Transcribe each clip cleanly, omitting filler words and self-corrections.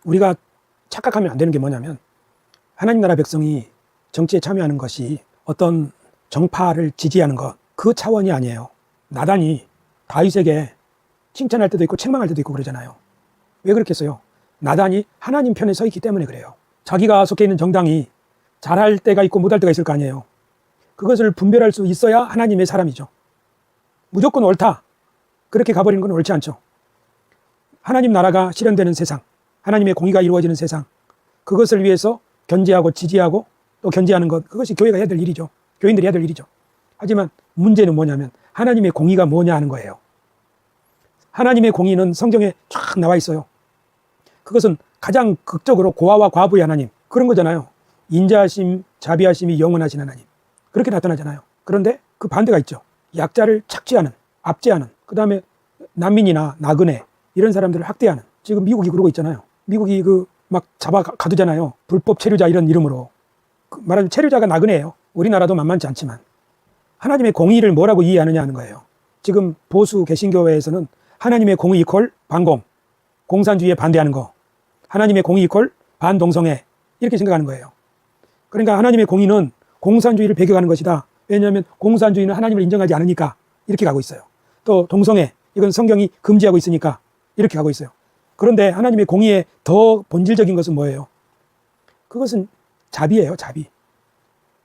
우리가 착각하면 안 되는 게 뭐냐면 하나님 나라 백성이 정치에 참여하는 것이 어떤 정파를 지지하는 것, 그 차원이 아니에요. 나단이 다윗에게 칭찬할 때도 있고 책망할 때도 있고 그러잖아요. 왜 그렇겠어요? 나단이 하나님 편에 서 있기 때문에 그래요. 자기가 속해 있는 정당이 잘할 때가 있고 못할 때가 있을 거 아니에요. 그것을 분별할 수 있어야 하나님의 사람이죠. 무조건 옳다, 그렇게 가버리는 건 옳지 않죠. 하나님 나라가 실현되는 세상, 하나님의 공의가 이루어지는 세상, 그것을 위해서 견제하고 지지하고 또 견제하는 것, 그것이 교회가 해야 될 일이죠. 교인들이 해야 될 일이죠. 하지만 문제는 뭐냐면 하나님의 공의가 뭐냐 하는 거예요. 하나님의 공의는 성경에 쫙 나와 있어요. 그것은 가장 극적으로 고아와 과부의 하나님, 그런 거잖아요. 인자하심, 자비하심이 영원하신 하나님, 그렇게 나타나잖아요. 그런데 그 반대가 있죠. 약자를 착취하는, 압제하는, 그 다음에 난민이나 나그네 이런 사람들을 학대하는, 지금 미국이 그러고 있잖아요. 미국이 막 잡아 가두잖아요. 불법 체류자 이런 이름으로. 말하자면 체류자가 나그네예요. 우리나라도 만만치 않지만. 하나님의 공의를 뭐라고 이해하느냐 하는 거예요. 지금 보수 개신교회에서는 하나님의 공의 이퀄 반공, 공산주의에 반대하는 거, 하나님의 공의 이퀄 반동성애, 이렇게 생각하는 거예요. 그러니까 하나님의 공의는 공산주의를 배격하는 것이다. 왜냐하면 공산주의는 하나님을 인정하지 않으니까, 이렇게 가고 있어요. 또 동성애, 이건 성경이 금지하고 있으니까 이렇게 가고 있어요. 그런데 하나님의 공의의 더 본질적인 것은 뭐예요? 그것은 자비예요. 자비.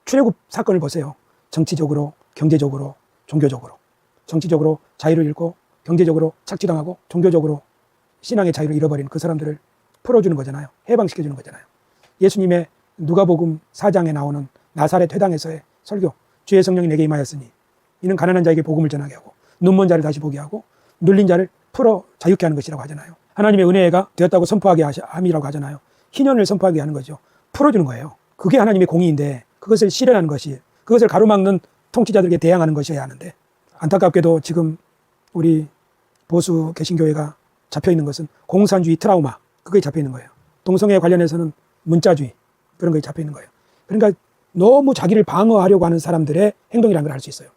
출애굽 사건을 보세요. 정치적으로, 경제적으로, 종교적으로. 정치적으로 자유를 잃고, 경제적으로 착취당하고, 종교적으로 신앙의 자유를 잃어버린 그 사람들을 풀어주는 거잖아요. 해방시켜주는 거잖아요. 예수님의 누가복음 4장에 나오는 나사렛 회당에서의 설교, 주의 성령이 내게 임하였으니 이는 가난한 자에게 복음을 전하게 하고 눈먼 자를 다시 보게 하고 눌린 자를 풀어 자유케 하는 것이라고 하잖아요. 하나님의 은혜가 되었다고 선포하게 함이라고 하잖아요. 희년을 선포하게 하는 거죠. 풀어주는 거예요. 그게 하나님의 공의인데 그것을 실현하는 것이, 그것을 가로막는 통치자들에게 대항하는 것이어야 하는데, 안타깝게도 지금 우리 보수 개신교회가 잡혀있는 것은 공산주의 트라우마, 그거에 잡혀있는 거예요. 동성애 관련해서는 문자주의, 그런 거에 잡혀있는 거예요. 그러니까 너무 자기를 방어하려고 하는 사람들의 행동이라는 걸 알 수 있어요.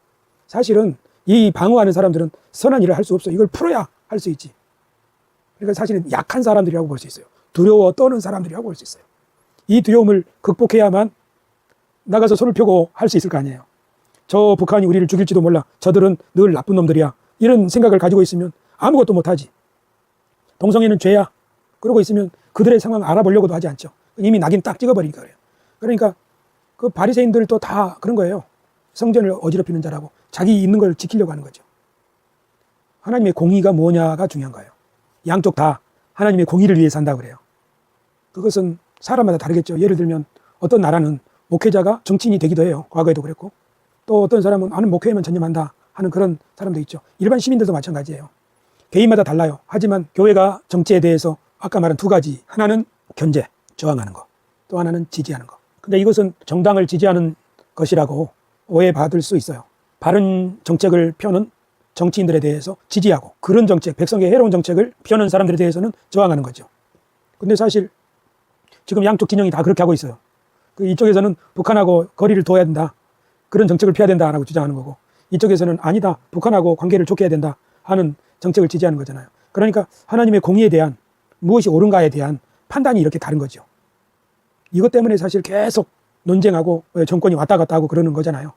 사실은 이 방어하는 사람들은 선한 일을 할 수 없어요. 이걸 풀어야 할 수 있지. 그러니까 사실은 약한 사람들이라고 볼 수 있어요. 두려워 떠는 사람들이라고 볼 수 있어요. 이 두려움을 극복해야만 나가서 손을 펴고 할 수 있을 거 아니에요. 저 북한이 우리를 죽일지도 몰라, 저들은 늘 나쁜 놈들이야, 이런 생각을 가지고 있으면 아무것도 못하지. 동성애는 죄야, 그러고 있으면 그들의 상황 알아보려고도 하지 않죠. 이미 낙인 딱 찍어버리니까 그래요. 그러니까 그 바리새인들도 다 그런 거예요. 성전을 어지럽히는 자라고 자기 있는 걸 지키려고 하는 거죠. 하나님의 공의가 뭐냐가 중요한 거예요. 양쪽 다 하나님의 공의를 위해 산다고 그래요. 그것은 사람마다 다르겠죠. 예를 들면 어떤 나라는 목회자가 정치인이 되기도 해요. 과거에도 그랬고. 또 어떤 사람은 나는 목회에만 전념한다 하는 그런 사람도 있죠. 일반 시민들도 마찬가지예요. 개인마다 달라요. 하지만 교회가 정치에 대해서 아까 말한 두 가지, 하나는 견제, 저항하는 거, 또 하나는 지지하는 거. 근데 이것은 정당을 지지하는 것이라고 오해받을 수 있어요. 바른 정책을 펴는 정치인들에 대해서 지지하고, 그런 정책, 백성에게 해로운 정책을 펴는 사람들에 대해서는 저항하는 거죠. 근데 사실 지금 양쪽 진영이 다 그렇게 하고 있어요. 이쪽에서는 북한하고 거리를 둬야 된다, 그런 정책을 펴야 된다라고 주장하는 거고, 이쪽에서는 아니다, 북한하고 관계를 좋게 해야 된다 하는 정책을 지지하는 거잖아요. 그러니까 하나님의 공의에 대한, 무엇이 옳은가에 대한 판단이 이렇게 다른 거죠. 이것 때문에 사실 계속 논쟁하고 정권이 왔다 갔다 하고 그러는 거잖아요.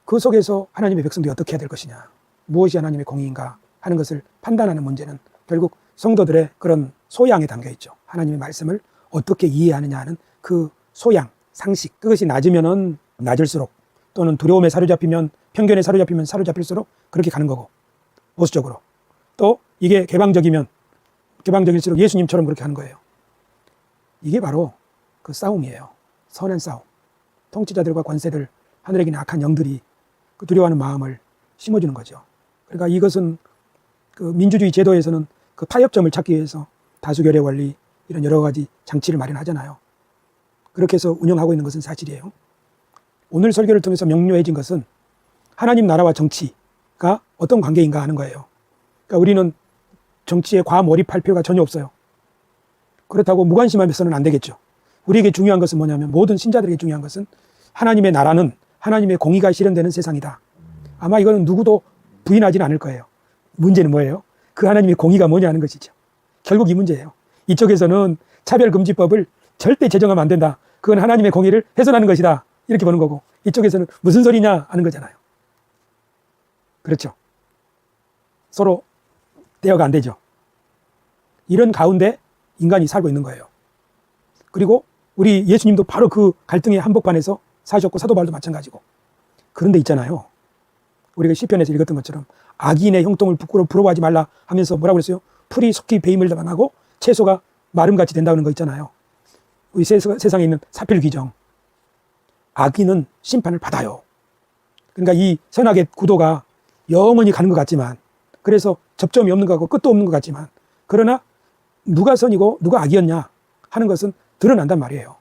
그 속에서 하나님의 백성들이 어떻게 해야 될 것이냐, 무엇이 하나님의 공의인가 하는 것을 판단하는 문제는 결국 성도들의 그런 소양에 담겨 있죠. 하나님의 말씀을 어떻게 이해하느냐 하는 그 소양, 상식, 그것이 낮으면은 낮을수록, 또는 두려움에 사로잡히면, 편견에 사로잡히면 사로잡힐수록 그렇게 가는 거고, 보수적으로. 또 이게 개방적일수록 예수님처럼 그렇게 하는 거예요. 이게 바로 그 싸움이에요. 선한 싸움. 통치자들과 관세들, 하늘에 있는 악한 영들이 그 두려워하는 마음을 심어주는 거죠. 그러니까 이것은 그 민주주의 제도에서는 그 타협점을 찾기 위해서 다수결의 원리, 이런 여러 가지 장치를 마련하잖아요. 그렇게 해서 운영하고 있는 것은 사실이에요. 오늘 설교를 통해서 명료해진 것은 하나님 나라와 정치가 어떤 관계인가 하는 거예요. 그러니까 우리는 정치에 과몰입할 필요가 전혀 없어요. 그렇다고 무관심하면서는 안 되겠죠. 우리에게 중요한 것은 뭐냐면, 모든 신자들에게 중요한 것은 하나님의 나라는 하나님의 공의가 실현되는 세상이다. 아마 이거는 누구도 부인하지는 않을 거예요. 문제는 뭐예요? 그 하나님의 공의가 뭐냐 하는 것이죠. 결국 이 문제예요. 이쪽에서는 차별금지법을 절대 제정하면 안 된다. 그건 하나님의 공의를 훼손하는 것이다. 이렇게 보는 거고, 이쪽에서는 무슨 소리냐 하는 거잖아요. 그렇죠. 서로 대화가 안 되죠. 이런 가운데 인간이 살고 있는 거예요. 그리고 우리 예수님도 바로 그 갈등의 한복판에서 사셨고, 사도 바울도 마찬가지고. 그런데 있잖아요, 우리가 시편에서 읽었던 것처럼 악인의 형통을 부러워하지 말라 하면서 뭐라고 그랬어요? 풀이 속히 배임을 당하고 채소가 마름같이 된다는 거 있잖아요. 우리 세상에 있는 사필 규정. 악인은 심판을 받아요. 그러니까 이 선악의 구도가 영원히 가는 것 같지만, 그래서 접점이 없는 것 같고 끝도 없는 것 같지만, 그러나 누가 선이고 누가 악이었냐 하는 것은 드러난단 말이에요.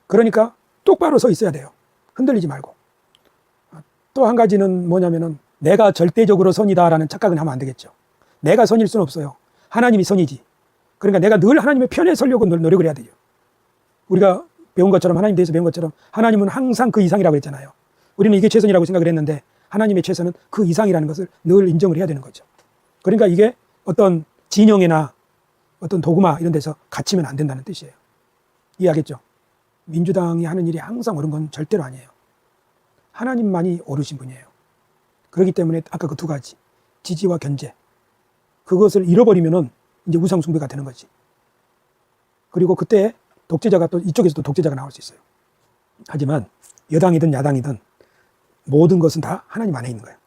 그러니까 똑바로 서 있어야 돼요. 흔들리지 말고. 또 한 가지는 뭐냐면은 내가 절대적으로 선이다라는 착각은 하면 안 되겠죠. 내가 선일 수는 없어요. 하나님이 선이지. 그러니까 내가 늘 하나님의 편에 서려고 노력을 해야 돼요. 우리가 배운 것처럼, 하나님 대해서 배운 것처럼 하나님은 항상 그 이상이라고 했잖아요. 우리는 이게 최선이라고 생각을 했는데 하나님의 최선은 그 이상이라는 것을 늘 인정을 해야 되는 거죠. 그러니까 이게 어떤 진영이나 어떤 도구마 이런 데서 갇히면 안 된다는 뜻이에요. 이해하겠죠? 민주당이 하는 일이 항상 옳은 건 절대로 아니에요. 하나님만이 옳으신 분이에요. 그렇기 때문에 아까 그 두 가지, 지지와 견제, 그것을 잃어버리면은 이제 우상숭배가 되는 거지. 그리고 그때 독재자가 또 이쪽에서도 독재자가 나올 수 있어요. 하지만 여당이든 야당이든 모든 것은 다 하나님 안에 있는 거예요.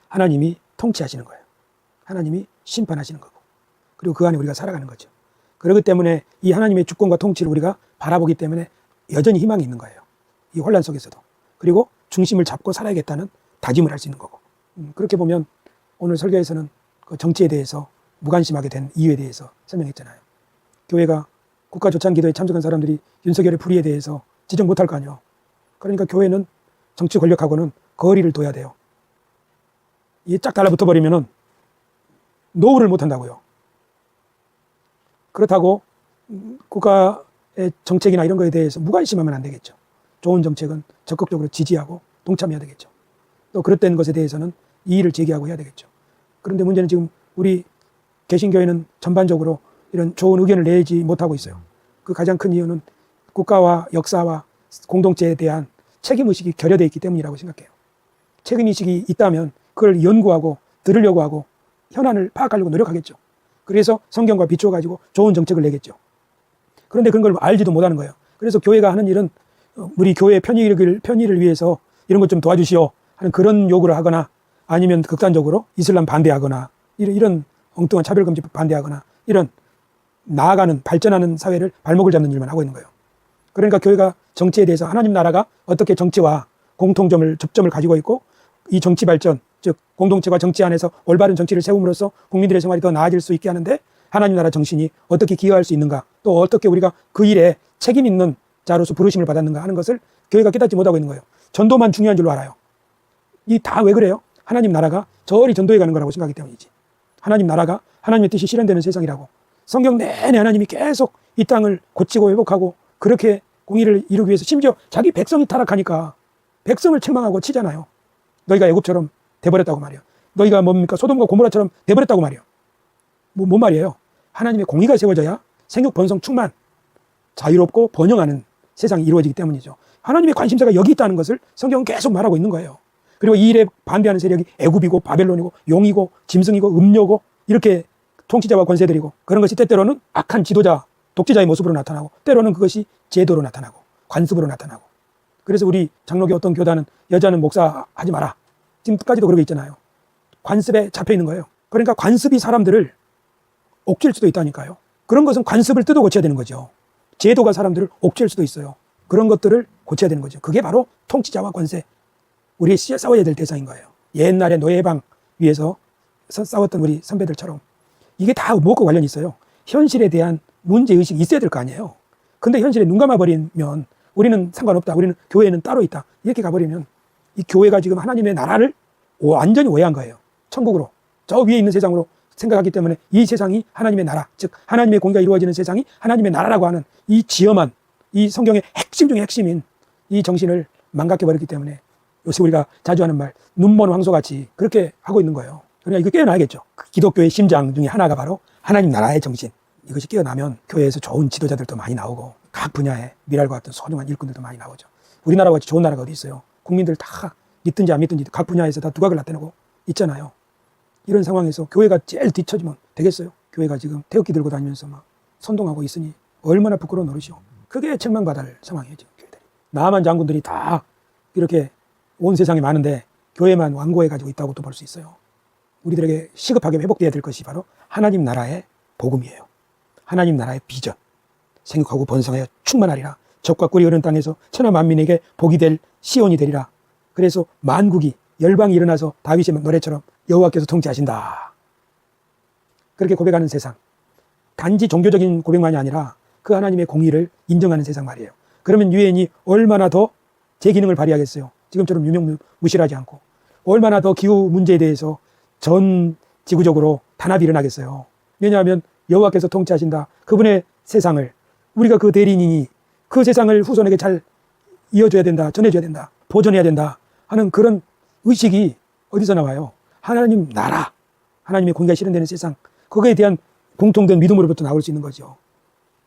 하나님이 통치하시는 거예요. 하나님이 심판하시는 거고, 그리고 그 안에 우리가 살아가는 거죠. 그렇기 때문에 이 하나님의 주권과 통치를 우리가 바라보기 때문에 여전히 희망이 있는 거예요. 이 혼란 속에서도. 그리고 중심을 잡고 살아야겠다는 다짐을 할 수 있는 거고. 그렇게 보면 오늘 설교에서는 그 정치에 대해서 무관심하게 된 이유에 대해서 설명했잖아요. 교회가 국가조찬기도에 참석한 사람들이 윤석열의 불의에 대해서 지적 못할 거 아니에요. 그러니까 교회는 정치 권력하고는 거리를 둬야 돼요. 이게 쫙 달라붙어 버리면은 노후를 못 한다고요. 그렇다고 국가의 정책이나 이런 거에 대해서 무관심하면 안 되겠죠. 좋은 정책은 적극적으로 지지하고 동참해야 되겠죠. 또 그릇된 것에 대해서는 이의를 제기하고 해야 되겠죠. 그런데 문제는 지금 우리 개신교회는 전반적으로 이런 좋은 의견을 내지 못하고 있어요. 그 가장 큰 이유는 국가와 역사와 공동체에 대한 책임의식이 결여되어 있기 때문이라고 생각해요. 책임의식이 있다면 그걸 연구하고 들으려고 하고 현안을 파악하려고 노력하겠죠. 그래서 성경과 비추어가지고 좋은 정책을 내겠죠. 그런데 그런 걸 알지도 못하는 거예요. 그래서 교회가 하는 일은 우리 교회의 편의를 위해서 이런 것 좀 도와주시오 하는 그런 요구를 하거나, 아니면 극단적으로 이슬람 반대하거나, 이런 엉뚱한 차별금지법 반대하거나, 이런 나아가는 발전하는 사회를 발목을 잡는 일만 하고 있는 거예요. 그러니까 교회가 정치에 대해서 하나님 나라가 어떻게 정치와 접점을 가지고 있고, 이 정치 발전, 즉 공동체와 정치 안에서 올바른 정치를 세움으로써 국민들의 생활이 더 나아질 수 있게 하는데 하나님 나라 정신이 어떻게 기여할 수 있는가, 또 어떻게 우리가 그 일에 책임 있는 자로서 부르심을 받았는가 하는 것을 교회가 깨닫지 못하고 있는 거예요. 전도만 중요한 줄로 알아요. 이 다 왜 그래요? 하나님 나라가 저리 전도해 가는 거라고 생각하기 때문이지. 하나님 나라가 하나님의 뜻이 실현되는 세상이라고. 성경 내내 하나님이 계속 이 땅을 고치고 회복하고 그렇게 공의를 이루기 위해서, 심지어 자기 백성이 타락하니까 백성을 책망하고 치잖아요. 너희가 애굽처럼 돼버렸다고 말이에요. 너희가 뭡니까? 소돔과 고모라처럼 돼버렸다고 말이에요. 뭔 말이에요? 하나님의 공의가 세워져야 생육 번성 충만, 자유롭고 번영하는 세상이 이루어지기 때문이죠. 하나님의 관심사가 여기 있다는 것을 성경은 계속 말하고 있는 거예요. 그리고 이 일에 반대하는 세력이 애굽이고 바벨론이고 용이고 짐승이고 음료고 이렇게 통치자와 권세들이고, 그런 것이 때때로는 악한 지도자, 독재자의 모습으로 나타나고, 때로는 그것이 제도로 나타나고 관습으로 나타나고. 그래서 우리 장로교 어떤 교단은 여자는 목사하지 마라, 지금까지도 그러고 있잖아요. 관습에 잡혀 있는 거예요. 그러니까 관습이 사람들을 옥죄일 수도 있다니까요. 그런 것은 관습을 뜯어 고쳐야 되는 거죠. 제도가 사람들을 옥죄일 수도 있어요. 그런 것들을 고쳐야 되는 거죠. 그게 바로 통치자와 권세, 우리 싸워야 될 대상인 거예요. 옛날에 노예방 위에서 싸웠던 우리 선배들처럼 이게 다 무엇과 관련이 있어요? 현실에 대한 문제의식이 있어야 될 거 아니에요. 근데 현실에 눈 감아버리면 우리는 상관없다, 우리는 교회는 따로 있다, 이렇게 가버리면 이 교회가 지금 하나님의 나라를 완전히 오해한 거예요. 천국으로, 저 위에 있는 세상으로 생각하기 때문에 이 세상이 하나님의 나라, 즉 하나님의 공의가 이루어지는 세상이 하나님의 나라라고 하는 이 지엄한, 이 성경의 핵심 중에 핵심인 이 정신을 망각해버렸기 때문에 요새 우리가 자주 하는 말, 눈먼 황소같이 그렇게 하고 있는 거예요. 그러니까 이거 깨어나야겠죠. 기독교의 심장 중에 하나가 바로 하나님 나라의 정신, 이것이 깨어나면 교회에서 좋은 지도자들도 많이 나오고 각 분야에 미랄과 같은 소중한 일꾼들도 많이 나오죠. 우리나라와 같이 좋은 나라가 어디 있어요? 국민들 다 믿든지 안 믿든지 각 분야에서 다 두각을 나타내고 있잖아요. 이런 상황에서 교회가 제일 뒤처지면 되겠어요? 교회가 지금 태극기 들고 다니면서 막 선동하고 있으니 얼마나 부끄러운 노릇이오. 그게 책망받을 상황이에요, 지금 교회들이. 남한 장군들이 다 이렇게 온 세상에 많은데 교회만 완고해가지고 있다고 또 볼 수 있어요. 우리들에게 시급하게 회복돼야 될 것이 바로 하나님 나라의 복음이에요. 하나님 나라의 비전. 생육하고 번성하여 충만하리라. 적과 꿀이 흐르는 땅에서 천하 만민에게 복이 될 시온이 되리라. 그래서 만국이 열방이 일어나서 다윗의 노래처럼 여호와께서 통치하신다. 그렇게 고백하는 세상. 단지 종교적인 고백만이 아니라 그 하나님의 공의를 인정하는 세상 말이에요. 그러면 유엔이 얼마나 더 제 기능을 발휘하겠어요. 지금처럼 유명무실하지 않고. 얼마나 더 기후 문제에 대해서 전 지구적으로 단합이 일어나겠어요. 왜냐하면 여호와께서 통치하신다. 그분의 세상을 우리가 그 대리인이 그 세상을 후손에게 잘 이어줘야 된다. 전해줘야 된다. 보존해야 된다 하는 그런 의식이 어디서 나와요? 하나님 나라, 하나님의 공의가 실현되는 세상, 거기에 대한 공통된 믿음으로부터 나올 수 있는 거죠.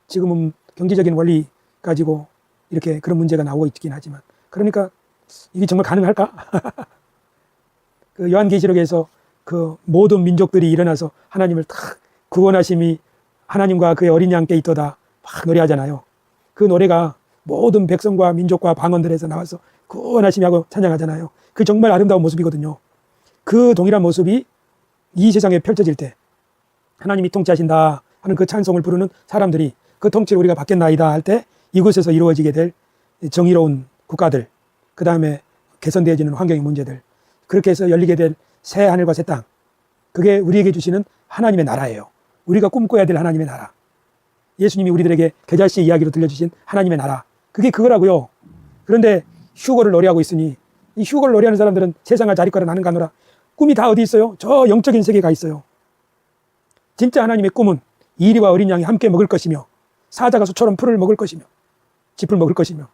지금은 경제적인 원리 가지고 이렇게 그런 문제가 나오고 있긴 하지만, 그러니까 이게 정말 가능할까? 그 요한계시록에서 그 모든 민족들이 일어나서 하나님을 탁 구원하심이 하나님과 그의 어린 양께 있도다 막 노래하잖아요. 그 노래가 모든 백성과 민족과 방언들에서 나와서 구원하심이 하고 찬양하잖아요. 그 정말 아름다운 모습이거든요. 그 동일한 모습이 이 세상에 펼쳐질 때 하나님이 통치하신다 하는 그 찬송을 부르는 사람들이 그 통치를 우리가 받겠나이다 할 때 이곳에서 이루어지게 될 정의로운 국가들, 그 다음에 개선되어지는 환경의 문제들, 그렇게 해서 열리게 될 새 하늘과 새 땅, 그게 우리에게 주시는 하나님의 나라예요. 우리가 꿈꿔야 될 하나님의 나라. 예수님이 우리들에게 계절시 이야기로 들려주신 하나님의 나라, 그게 그거라고요. 그런데 휴거를 노래하고 있으니 이 휴거를 노래하는 사람들은 세상을 자리거라 나는 가노라. 꿈이 다 어디 있어요? 저 영적인 세계에 가 있어요. 진짜 하나님의 꿈은 이리와 어린 양이 함께 먹을 것이며, 사자가 소처럼 풀을 먹을 것이며, 짚을 먹을 것이며,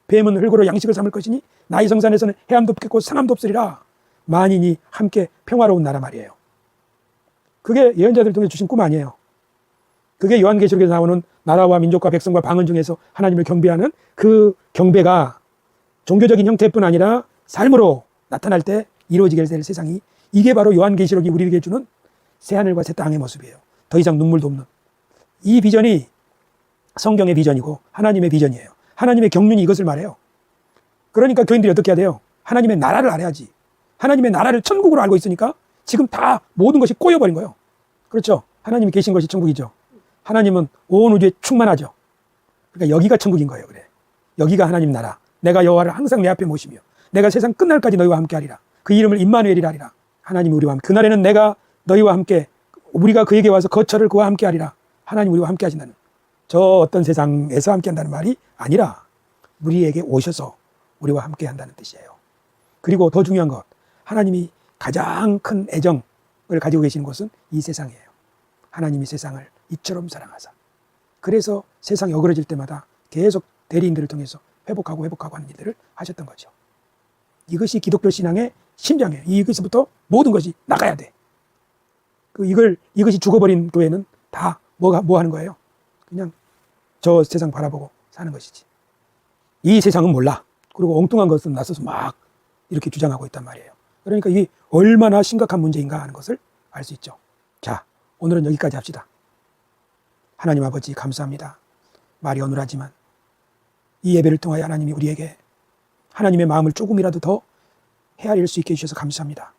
뱀은 흙으로 양식을 삼을 것이니 나의 성산에서는 해함도 없겠고 상함도 없으리라. 만인이 함께 평화로운 나라 말이에요. 그게 예언자들을 통해 주신 꿈 아니에요. 그게 요한계시록에서 나오는 나라와 민족과 백성과 방언 중에서 하나님을 경배하는 그 경배가 종교적인 형태뿐 아니라 삶으로 나타날 때 이루어지게 될 세상이, 이게 바로 요한계시록이 우리에게 주는 새하늘과 새 땅의 모습이에요. 더 이상 눈물도 없는. 이 비전이 성경의 비전이고 하나님의 비전이에요. 하나님의 경륜이 이것을 말해요. 그러니까 교인들이 어떻게 해야 돼요? 하나님의 나라를 알아야지. 하나님의 나라를 천국으로 알고 있으니까 지금 다 모든 것이 꼬여버린 거예요. 그렇죠? 하나님이 계신 것이 천국이죠. 하나님은 온 우주에 충만하죠. 그러니까 여기가 천국인 거예요. 그래. 여기가 하나님 나라. 내가 여호와를 항상 내 앞에 모시며 내가 세상 끝날까지 너희와 함께 하리라. 그 이름을 임마누엘이라 하리라. 하나님 우리와 함께. 그날에는 내가 너희와 함께, 우리가 그에게 와서 거처를 그와 함께 하리라. 하나님 우리와 함께 하신다는, 저 어떤 세상에서 함께 한다는 말이 아니라 우리에게 오셔서 우리와 함께 한다는 뜻이에요. 그리고 더 중요한 것, 하나님이 가장 큰 애정을 가지고 계시는 곳은 이 세상이에요. 하나님이 세상을 이처럼 사랑하사. 그래서 세상이 어그러질 때마다 계속 대리인들을 통해서 회복하고 하는 일들을 하셨던 거죠. 이것이 기독교 신앙의 심장이에요. 이것부터 모든 것이 나가야 돼. 이것이 죽어버린 교회는 다 뭐 하는 거예요? 그냥 저 세상 바라보고 사는 것이지. 이 세상은 몰라. 그리고 엉뚱한 것은 나서서 막 이렇게 주장하고 있단 말이에요. 그러니까 이게 얼마나 심각한 문제인가 하는 것을 알 수 있죠. 자, 오늘은 여기까지 합시다. 하나님 아버지 감사합니다. 말이 어눌하지만 이 예배를 통하여 하나님이 우리에게 하나님의 마음을 조금이라도 더 헤아릴 수 있게 해주셔서 감사합니다.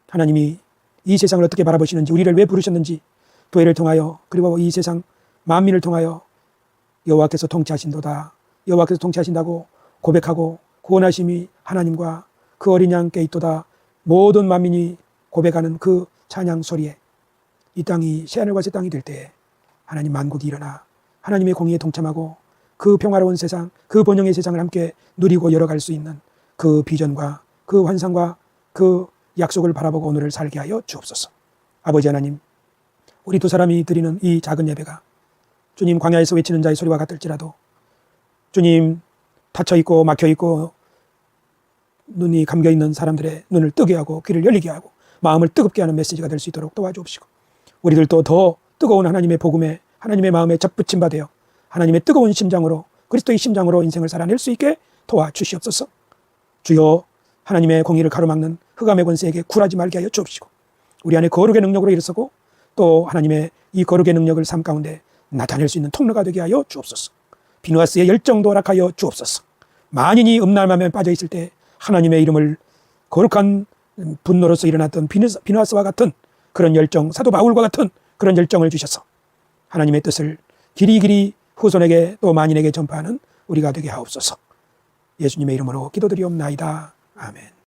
하나님이 이 세상을 어떻게 바라보시는지, 우리를 왜 부르셨는지, 교회를 통하여, 그리고 이 세상 만민을 통하여 여호와께서 통치하신도다, 여호와께서 통치하신다고 고백하고 구원하심이 하나님과 그 어린 양께 있도다, 모든 만민이 고백하는 그 찬양 소리에 이 땅이 새하늘과 새 땅이 될 때에 하나님 만국이 일어나 하나님의 공의에 동참하고 그 평화로운 세상, 그 번영의 세상을 함께 누리고 열어갈 수 있는 그 비전과 그 환상과 그 약속을 바라보고 오늘을 살게 하여 주옵소서. 아버지 하나님, 우리 두 사람이 드리는 이 작은 예배가 주님 광야에서 외치는 자의 소리와 같을지라도 주님 닫혀있고 막혀있고 눈이 감겨있는 사람들의 눈을 뜨게 하고 귀를 열리게 하고 마음을 뜨겁게 하는 메시지가 될 수 있도록 도와주옵시고, 우리들도 더 뜨거운 하나님의 복음의 하나님의 마음에 접붙임 받아 하나님의 뜨거운 심장으로 그리스도의 심장으로 인생을 살아낼 수 있게 도와주시옵소서. 주여, 하나님의 공의를 가로막는 흑암의 권세에게 굴하지 말게 하여 주옵시고 우리 안에 거룩의 능력으로 일어서고 또 하나님의 이 거룩의 능력을 삶 가운데 나타낼 수 있는 통로가 되게 하여 주옵소서. 비누아스의 열정도 허락하여 주옵소서. 만인이 음란함에 빠져 있을 때 하나님의 이름을 거룩한 분노로서 일어났던 비누아스와 같은 그런 열정, 사도 바울과 같은 그런 열정을 주셔서 하나님의 뜻을 길이길이 후손에게 또 만인에게 전파하는 우리가 되게 하옵소서. 예수님의 이름으로 기도드리옵나이다. 아멘.